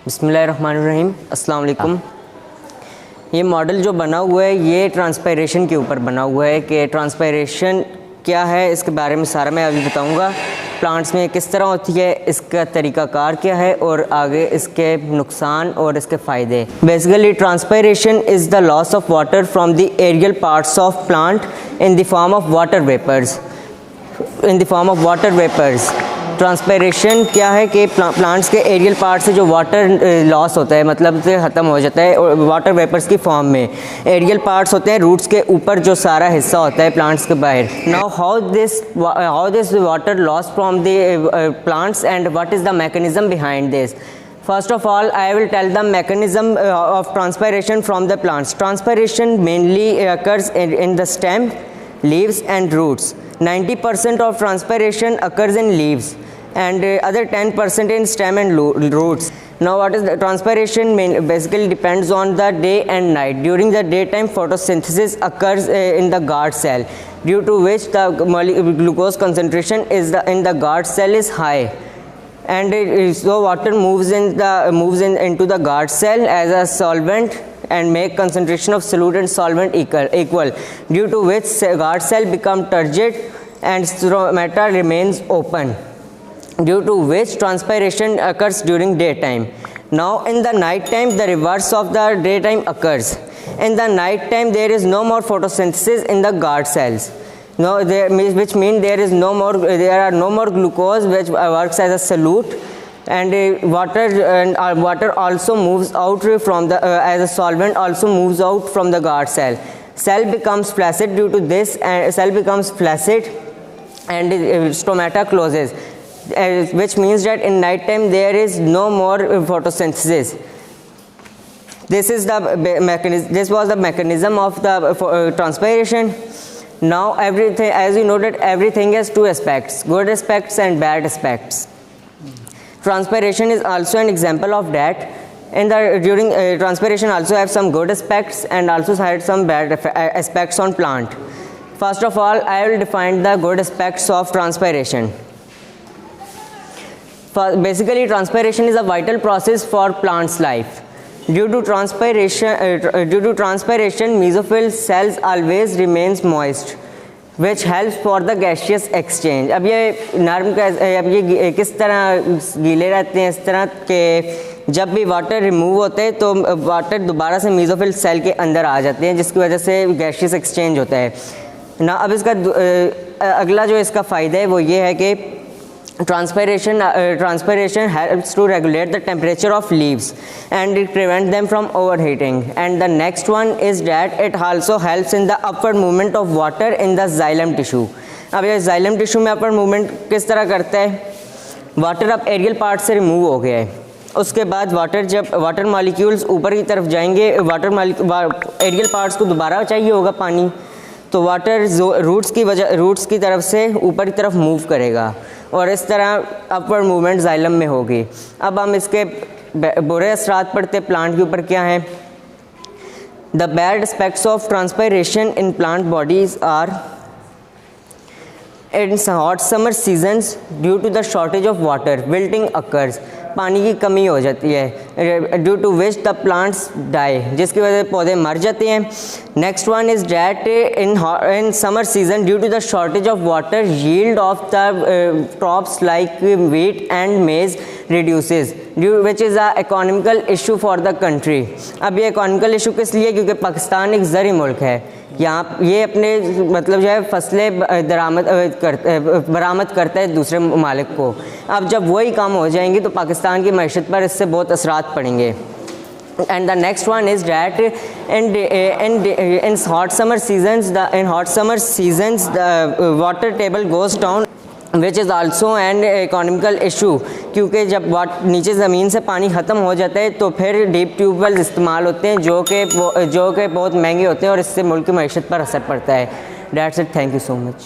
बिस्मिल्लाहिर्रहमानिर्रहीम, अस्सलाम वालेकुम। ये मॉडल जो बना हुआ है ये ट्रांसपायरेशन के ऊपर बना हुआ है कि ट्रांसपायरेशन क्या है, इसके बारे में सारा मैं अभी बताऊंगा। प्लांट्स में किस तरह होती है, इसका तरीक़ाकार क्या है और आगे इसके नुकसान और इसके फ़ायदे। Basically transpiration is the loss of water from the aerial parts of plant in the form of water vapours. Transpiration क्या है कि प्लांट्स के एरियल पार्ट से जो वाटर लॉस होता है, मतलब से ख़त्म हो जाता है वाटर वेपर्स की फॉर्म में। एरियल पार्ट्स होते हैं रूट्स के ऊपर जो सारा हिस्सा होता है प्लांट्स के बाहर। Now how this water loss from the plants and what is the mechanism behind this. First of all, I will tell the mechanism of transpiration from the plants. Transpiration mainly occurs in the stem, leaves and roots. 90% of transpiration occurs in leaves and other 10% in stem and roots. Now what is the transpiration basically depends on the day and night. During the daytime photosynthesis occurs in the guard cell, due to which the glucose concentration in the guard cell is high. And so water moves into the guard cell as a solvent and make concentration of solute and solvent equal, due to which guard cell become turgid and stromata remains open, due to which transpiration occurs during daytime. Now in the night time the reverse of the daytime occurs. In the night time there is no more photosynthesis in the guard cells. Which means there are no more glucose, which works as a solute, and water also moves out from the as a solvent also moves out from the guard cell. Cell becomes flaccid due to this, and stomata closes, which means that in night time there is no more photosynthesis. This was the mechanism of the transpiration. Now everything, as you know, that everything has two aspects, good aspects and bad aspects. Transpiration is also an example of that. During transpiration also have some good aspects and also had some bad aspects on plant. First of all, I will define the good aspects of transpiration. Basically, transpiration is a vital process for plant's life. Due to transpiration, mesophyll cells always remains moist, which helps for the gaseous exchange. अब ये किस तरह गीले रहते हैं, इस तरह के जब भी वाटर रिमूव होते हैं तो वाटर दोबारा से मेसोफिल सेल के अंदर आ जाते हैं, जिसकी वजह से गैसियस एक्सचेंज होता है ना। अब इसका अगला जो इसका फ़ायदा है वो ये है कि transpiration helps to regulate the temperature of leaves and it prevents them from overheating. And the next one is that it also helps in the upward movement of water in the xylem tissue. अब ये xylem tissue में upward movement किस तरह करता है, water अब aerial part से remove हो गया है, उसके बाद जब वाटर मॉलिक्यूल्स ऊपर की तरफ जाएंगे, एरियल पार्ट्स को दोबारा चाहिए होगा पानी, तो वाटर रूट्स की तरफ से ऊपर की तरफ मूव करेगा और इस तरह अपवर्ड मूवमेंट जाइलम में होगी। अब हम इसके बुरे असरात पड़ते प्लांट के ऊपर क्या हैं। The bad aspects of transpiration in plant bodies are in hot summer seasons due to the shortage of water wilting occurs, पानी की कमी हो जाती है, due to which the plants die, जिसकी वजह से पौधे मर जाते हैं। Next one is that in summer season due to the shortage of water yield of the crops like wheat and maize reduces, which is a economical issue for the country. अब ये economical issue किस लिए, क्योंकि पाकिस्तान एक ज़री मुल्क है, यहाँ ये अपने मतलब जो है फसलें बरामद करता है दूसरे ममालिक को। अब जब वही कम हो जाएंगी तो पाकिस्तान की मईशत पर इससे बहुत असरात पड़ेंगे। And the next one is that in hot summer seasons the water table goes down, which is also an economical issue, क्योंकि जब नीचे ज़मीन से पानी ख़त्म हो जाता है तो फिर डीप ट्यूबवेल्स इस्तेमाल होते हैं जो कि बहुत महंगे होते हैं और इससे मुल्क की मईशत पर असर पड़ता है। That's it. Thank you so much.